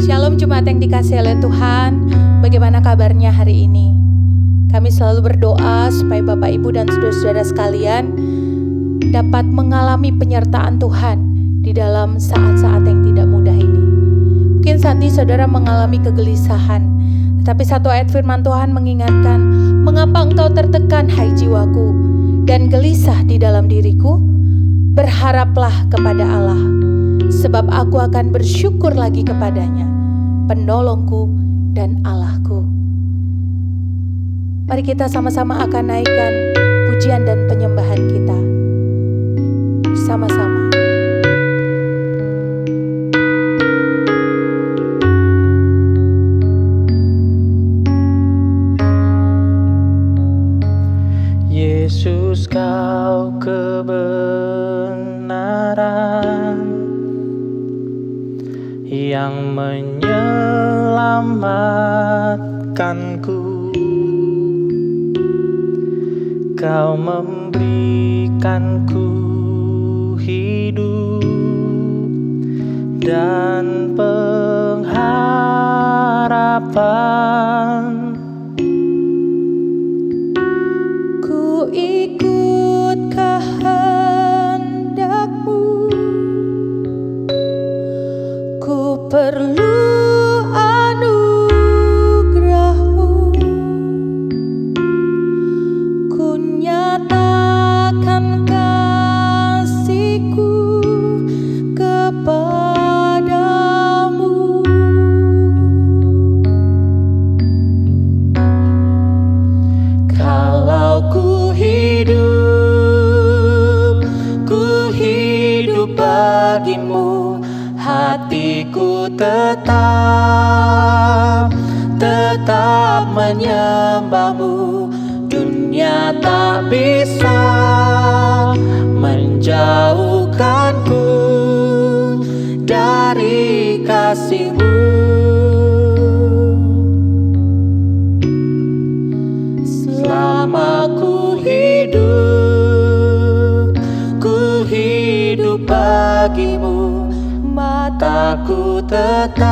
Shalom jemaat yang dikasihi oleh Tuhan. Bagaimana kabarnya hari ini? Kami selalu berdoa supaya Bapak Ibu dan saudara-saudara sekalian dapat mengalami penyertaan Tuhan di dalam saat-saat yang tidak mudah ini. Mungkin saat ini saudara mengalami kegelisahan, tetapi satu ayat firman Tuhan mengingatkan, mengapa engkau tertekan hai jiwaku dan gelisah di dalam diriku? Berharaplah kepada Allah, sebab aku akan bersyukur lagi kepadanya, penolongku dan Allahku. Mari kita sama-sama akan naikkan pujian dan penyembahan kita bersama-sama. Yesus, kau kebenaran yang menyelamatkanku. Kau memberikanku hidup dan pengharapan. Ku ikut kehendak-Mu, ku perlu anugerah-Mu, ku nyatakan kasih-Ku kepadamu. Kalau ku hidup bagimu, hatiku tetap menyembahmu. Dunia tak bisa menjauhkanku dari kasih-Mu. Selama ku hidup bagimu, mataku tetap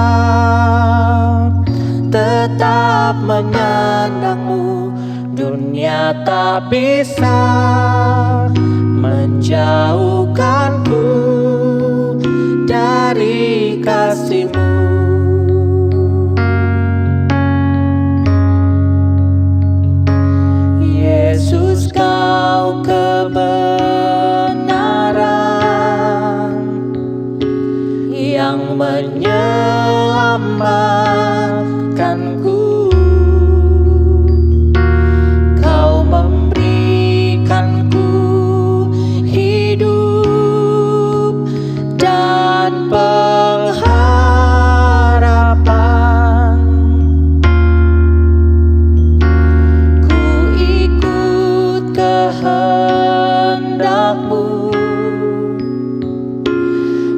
menyandang-Mu. Dunia tak bisa menjauhkanku dari kasih-Mu. Yesus, kau kebenaran yang menyelamatkanku. Kau memberikanku hidup dan pengharapan. Ku ikut kehendak-Mu,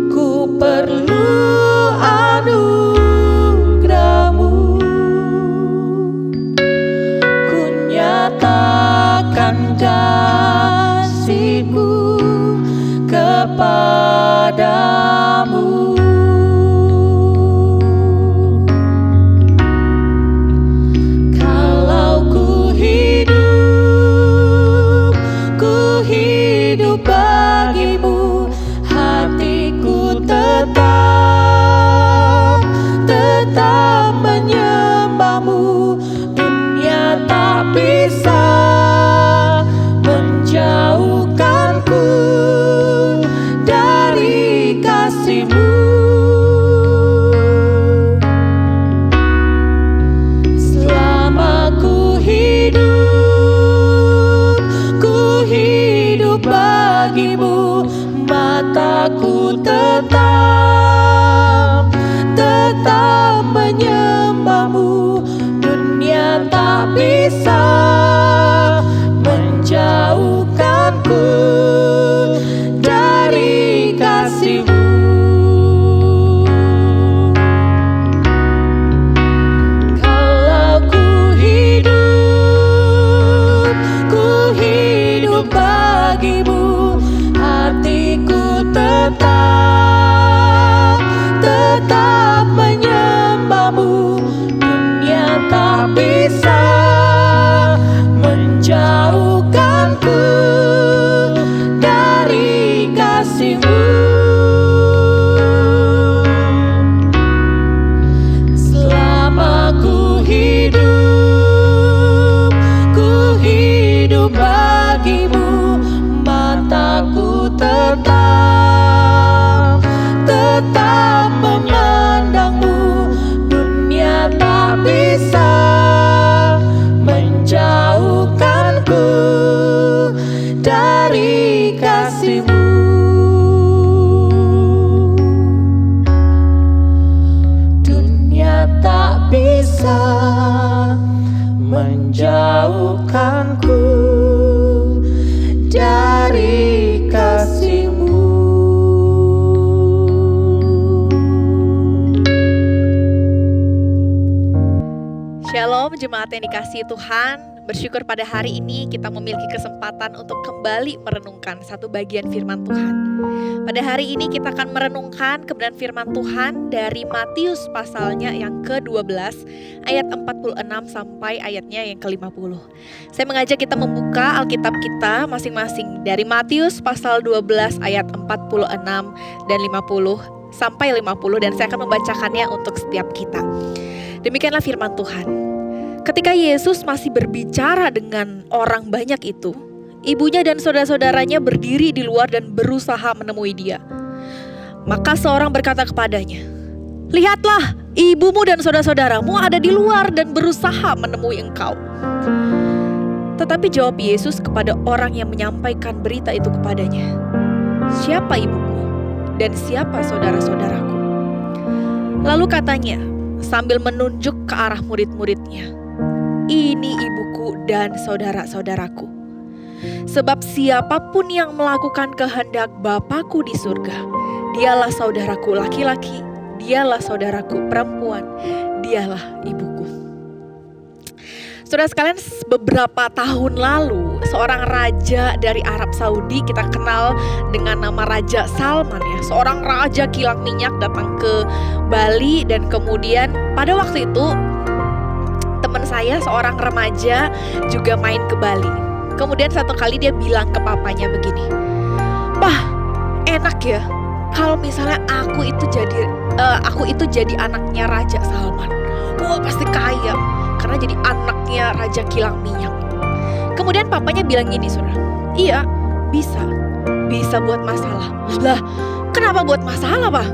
ku perlu anugerah-Mu, ku nyatakan kasih-Ku kepadamu. Kalau ku hidup bagimu, hatiku tetap menyembahmu. Dunia tak bisa menjauhkanku dari kasih-Mu. Selama ku hidup bagimu, mataku tetap menyembahmu. Dunia tak bisa menjauhkanku dari kasih-Mu. Kalau ku hidup bagimu, hatiku tetap jemaat yang dikasihi Tuhan, bersyukur pada hari ini kita memiliki kesempatan untuk kembali merenungkan satu bagian firman Tuhan. Pada hari ini kita akan merenungkan kebenaran firman Tuhan dari Matius pasalnya yang ke-12 ayat 46 sampai ayatnya yang ke-50. Saya mengajak kita membuka Alkitab kita masing-masing dari Matius pasal 12 ayat 46 dan 50 sampai 50, dan saya akan membacakannya untuk setiap kita. Demikianlah firman Tuhan. Ketika Yesus masih berbicara dengan orang banyak itu, ibunya dan saudara-saudaranya berdiri di luar dan berusaha menemui dia. Maka seorang berkata kepadanya, "Lihatlah, ibumu dan saudara-saudaramu ada di luar dan berusaha menemui engkau." Tetapi jawab Yesus kepada orang yang menyampaikan berita itu kepadanya, "Siapa ibuku dan siapa saudara-saudaraku?" Lalu katanya, sambil menunjuk ke arah murid-muridnya, "Ini ibuku dan saudara-saudaraku. Sebab siapapun yang melakukan kehendak Bapa-Ku di surga, dialah saudaraku laki-laki, dialah saudaraku perempuan, dialah ibuku." Saudara sekalian, beberapa tahun lalu seorang raja dari Arab Saudi, kita kenal dengan nama Raja Salman ya, seorang raja kilang minyak datang ke Bali, dan kemudian pada waktu itu teman saya seorang remaja juga main ke Bali. Kemudian satu kali dia bilang ke papanya begini, "Pah, enak ya kalau misalnya aku itu jadi anaknya Raja Salman. Wah, pasti kaya karena jadi anaknya raja kilang minyak." Kemudian papanya bilang gini, saudara, "Iya, bisa buat masalah." Lah, kenapa buat masalah, Pak?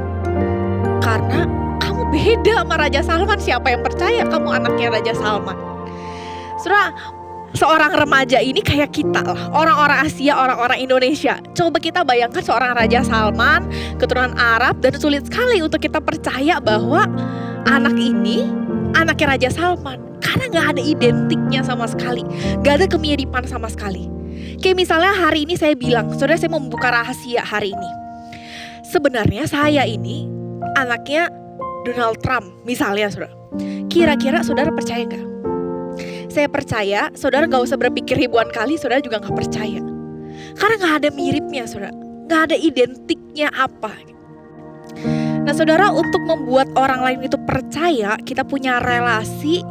Karena kamu beda sama Raja Salman. Siapa yang percaya kamu anaknya Raja Salman? Saudara, seorang remaja ini kayak kita lah, orang-orang Asia, orang-orang Indonesia. Coba kita bayangkan seorang Raja Salman, keturunan Arab, dan sulit sekali untuk kita percaya bahwa anak ini anaknya Raja Salman. Karena gak ada identiknya sama sekali, gak ada kemiripan sama sekali. Kayak misalnya hari ini saya bilang, saudara, saya mau membuka rahasia hari ini. Sebenarnya saya ini anaknya Donald Trump misalnya, saudara. Kira-kira saudara percaya gak? Saya percaya, saudara gak usah berpikir ribuan kali, saudara juga gak percaya. Karena gak ada miripnya, saudara. Gak ada identiknya apa. Nah saudara, untuk membuat orang lain itu percaya, kita punya relasi,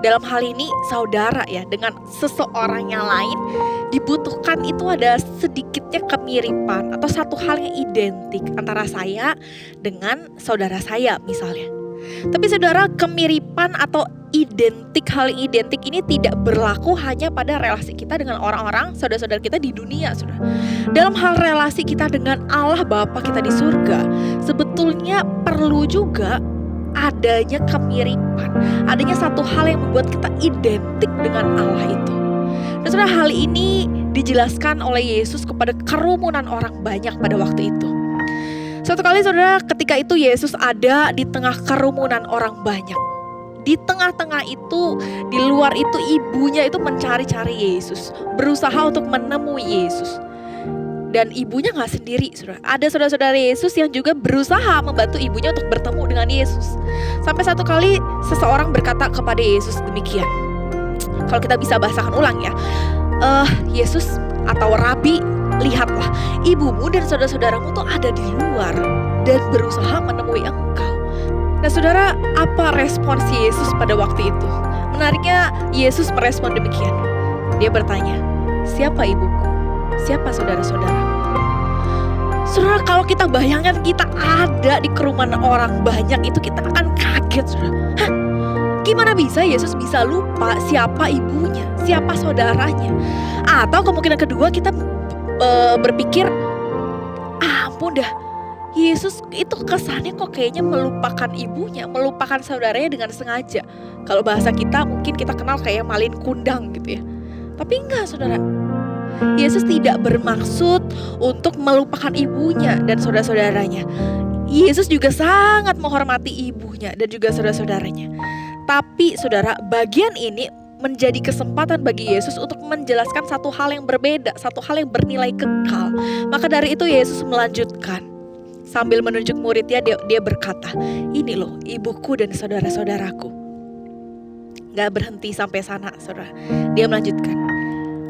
dalam hal ini saudara ya, dengan seseorang yang lain, dibutuhkan itu ada sedikitnya kemiripan atau satu hal yang identik antara saya dengan saudara saya misalnya. Tapi saudara, kemiripan atau hal yang identik ini tidak berlaku hanya pada relasi kita dengan orang-orang saudara-saudara kita di dunia, saudara. Dalam hal relasi kita dengan Allah Bapa kita di surga, sebetulnya perlu juga adanya kemiripan, adanya satu hal yang membuat kita identik dengan Allah itu. Dan saudara, hal ini dijelaskan oleh Yesus kepada kerumunan orang banyak pada waktu itu. Suatu kali saudara, ketika itu Yesus ada di tengah kerumunan orang banyak. Di tengah-tengah itu, di luar itu ibunya itu mencari-cari Yesus, berusaha untuk menemui Yesus. Dan ibunya gak sendiri, saudara. Ada saudara-saudara Yesus yang juga berusaha membantu ibunya untuk bertemu dengan Yesus. Sampai satu kali seseorang berkata kepada Yesus demikian. Kalau kita bisa bahasakan ulang ya, Yesus atau Rabi, lihatlah, ibumu dan saudara-saudaramu tuh ada di luar dan berusaha menemui engkau. Nah saudara, apa respons Yesus pada waktu itu? Menariknya, Yesus merespon demikian. Dia bertanya, "Siapa ibuku? Siapa saudara-saudaraku?" Saudara, kalau kita bayangkan kita ada di kerumunan orang banyak itu, kita akan kaget, saudara. Hah? Gimana bisa Yesus bisa lupa siapa ibunya, siapa saudaranya? Atau kemungkinan kedua kita berpikir, ampun dah, Yesus itu kesannya kok kayaknya melupakan ibunya, melupakan saudaranya dengan sengaja. Kalau bahasa kita mungkin kita kenal kayak malin kundang gitu ya. Tapi enggak, saudara. Yesus tidak bermaksud untuk melupakan ibunya dan saudara-saudaranya. Yesus juga sangat menghormati ibunya dan juga saudara-saudaranya. Tapi saudara, bagian ini menjadi kesempatan bagi Yesus untuk menjelaskan satu hal yang berbeda, satu hal yang bernilai kekal. Maka dari itu Yesus melanjutkan. Sambil menunjuk muridnya, dia berkata, "Ini loh ibuku dan saudara-saudaraku." Gak berhenti sampai sana, saudara. Dia melanjutkan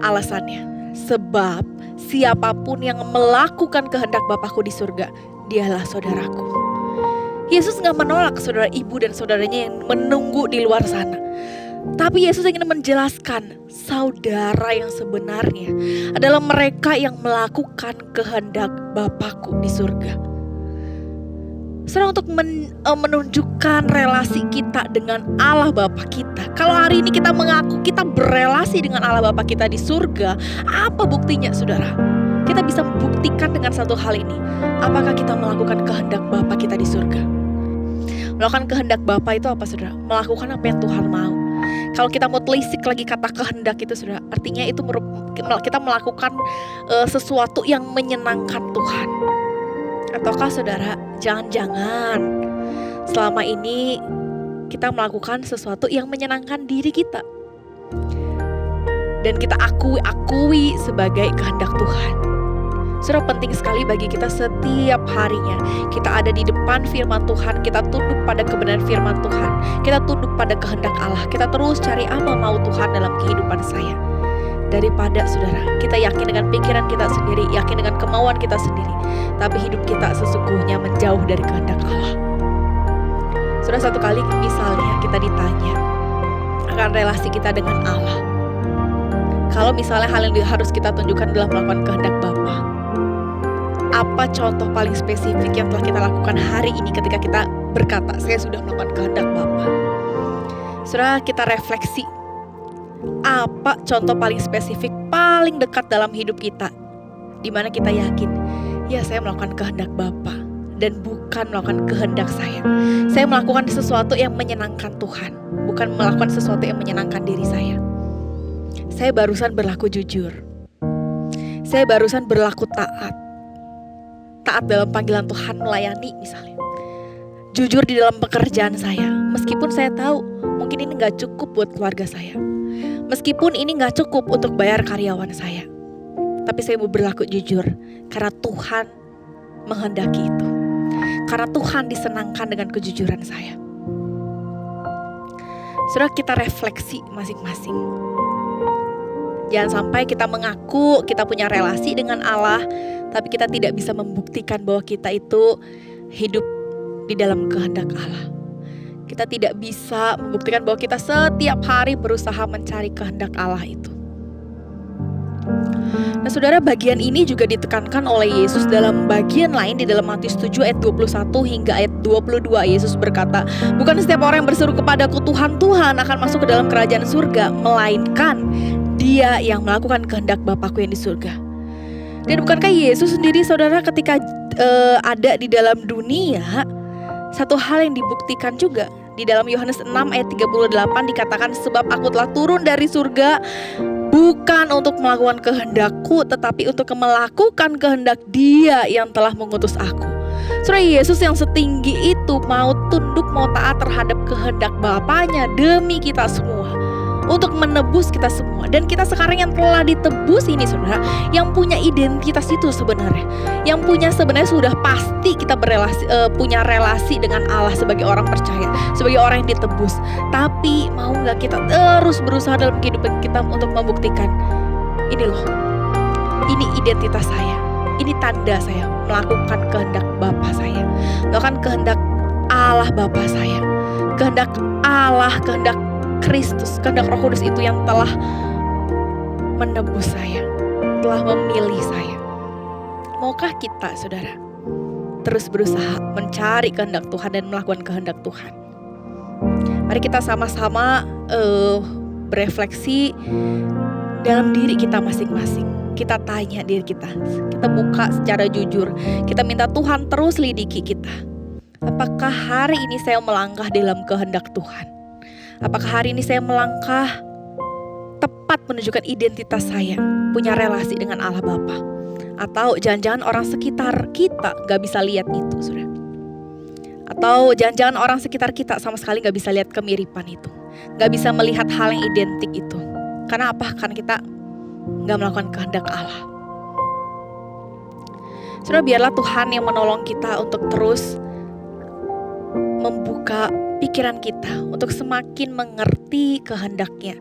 alasannya, sebab siapapun yang melakukan kehendak Bapakku di surga, dialah saudaraku. Yesus gak menolak saudara ibu dan saudaranya yang menunggu di luar sana. Tapi Yesus ingin menjelaskan saudara yang sebenarnya adalah mereka yang melakukan kehendak Bapakku di surga. Saudara, untuk menunjukkan relasi kita dengan Allah Bapa kita. Kalau hari ini kita mengaku kita berelasi dengan Allah Bapa kita di surga, apa buktinya saudara? Kita bisa membuktikan dengan satu hal ini. Apakah kita melakukan kehendak Bapa kita di surga? Melakukan kehendak Bapa itu apa saudara? Melakukan apa yang Tuhan mau. Kalau kita mau telisik lagi kata kehendak itu saudara, artinya itu kita melakukan sesuatu yang menyenangkan Tuhan. Ataukah saudara, jangan-jangan selama ini kita melakukan sesuatu yang menyenangkan diri kita dan kita akui sebagai kehendak Tuhan. Saudara, penting sekali bagi kita setiap harinya kita ada di depan firman Tuhan, kita tunduk pada kebenaran firman Tuhan, kita tunduk pada kehendak Allah, kita terus cari apa mau Tuhan dalam kehidupan saya. Daripada saudara, kita yakin dengan pikiran kita sendiri, yakin dengan kemauan kita sendiri, tapi hidup kita sesungguhnya menjauh dari kehendak Allah. Saudara, satu kali misalnya kita ditanya akan relasi kita dengan Allah. Kalau misalnya hal yang harus kita tunjukkan adalah melakukan kehendak Bapa, apa contoh paling spesifik yang telah kita lakukan hari ini ketika kita berkata, saya sudah melakukan kehendak Bapa? Saudara, kita refleksi. Apa contoh paling spesifik, paling dekat dalam hidup kita, di mana kita yakin, ya saya melakukan kehendak Bapa dan bukan melakukan kehendak saya. Saya melakukan sesuatu yang menyenangkan Tuhan, bukan melakukan sesuatu yang menyenangkan diri saya. Saya barusan berlaku jujur. Saya barusan berlaku taat. Taat dalam panggilan Tuhan melayani misalnya. Jujur di dalam pekerjaan saya, meskipun saya tahu mungkin ini gak cukup buat keluarga saya. Meskipun ini gak cukup untuk bayar karyawan saya, tapi saya mau berlaku jujur karena Tuhan menghendaki itu. Karena Tuhan disenangkan dengan kejujuran saya. Saudara, kita refleksi masing-masing. Jangan sampai kita mengaku kita punya relasi dengan Allah, tapi kita tidak bisa membuktikan bahwa kita itu hidup di dalam kehendak Allah. Kita tidak bisa membuktikan bahwa kita setiap hari berusaha mencari kehendak Allah itu. Nah saudara, bagian ini juga ditekankan oleh Yesus dalam bagian lain di dalam Matius 7 ayat 21 hingga ayat 22. Yesus berkata, bukan setiap orang yang berseru kepadaku Tuhan, Tuhan akan masuk ke dalam kerajaan surga, melainkan dia yang melakukan kehendak Bapakku yang di surga. Dan bukankah Yesus sendiri saudara ketika ada di dalam dunia, satu hal yang dibuktikan juga di dalam Yohanes 6 ayat 38 dikatakan, sebab aku telah turun dari surga bukan untuk melakukan kehendakku, tetapi untuk melakukan kehendak Dia yang telah mengutus aku. Saudara, Yesus yang setinggi itu mau tunduk, mau taat terhadap kehendak Bapaknya demi kita semua, untuk menebus kita semua. Dan kita sekarang yang telah ditebus ini saudara, yang punya identitas itu sebenarnya, yang punya sebenarnya sudah pasti kita punya relasi dengan Allah sebagai orang percaya, sebagai orang yang ditebus. Tapi mau gak kita terus berusaha dalam kehidupan kita untuk membuktikan, ini loh, ini identitas saya, ini tanda saya melakukan kehendak Bapa saya, melakukan kehendak Allah Bapa saya, kehendak Allah, kehendak Kristus, kehendak Roh Kudus itu yang telah menebus saya, telah memilih saya. Maukah kita saudara terus berusaha mencari kehendak Tuhan dan melakukan kehendak Tuhan? Mari kita sama-sama berefleksi dalam diri kita masing-masing. Kita tanya diri kita buka secara jujur, kita minta Tuhan terus lidiki kita. Apakah hari ini saya melangkah dalam kehendak Tuhan? Apakah hari ini saya melangkah tepat menunjukkan identitas saya, punya relasi dengan Allah Bapa? Atau jangan-jangan orang sekitar kita gak bisa lihat itu saudara? Atau jangan-jangan orang sekitar kita sama sekali gak bisa lihat kemiripan itu, gak bisa melihat hal yang identik itu. Karena apa? Karena kita gak melakukan kehendak Allah. Saudara, biarlah Tuhan yang menolong kita untuk terus membuka pikiran kita untuk semakin mengerti kehendak-Nya.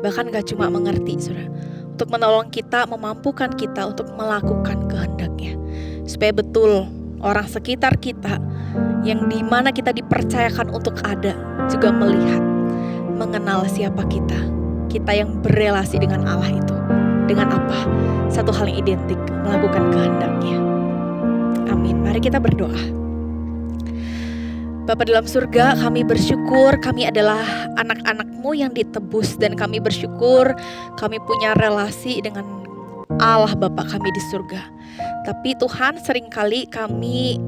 Bahkan gak cuma mengerti, saudara, untuk menolong kita, memampukan kita untuk melakukan kehendak-Nya. Supaya betul orang sekitar kita yang dimana kita dipercayakan untuk ada juga melihat, mengenal siapa kita. Kita yang berelasi dengan Allah itu. Dengan apa? Satu hal yang identik, melakukan kehendak-Nya. Amin. Mari kita berdoa. Bapa dalam surga, kami bersyukur kami adalah anak-anak-Mu yang ditebus, dan kami bersyukur kami punya relasi dengan Allah Bapa kami di surga. Tapi Tuhan, seringkali kami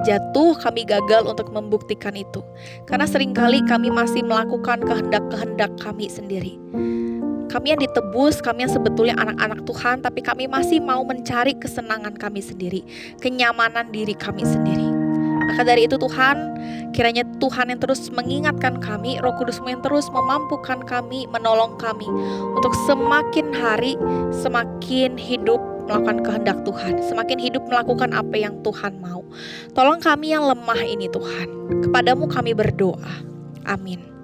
jatuh, kami gagal untuk membuktikan itu. Karena seringkali kami masih melakukan kehendak-kehendak kami sendiri. Kami yang ditebus, kami yang sebetulnya anak-anak Tuhan, tapi kami masih mau mencari kesenangan kami sendiri, kenyamanan diri kami sendiri. Maka dari itu Tuhan, kiranya Tuhan yang terus mengingatkan kami, Roh Kudus-Mu yang terus memampukan kami, menolong kami untuk semakin hari semakin hidup melakukan kehendak Tuhan, semakin hidup melakukan apa yang Tuhan mau. Tolong kami yang lemah ini Tuhan, kepadamu kami berdoa. Amin.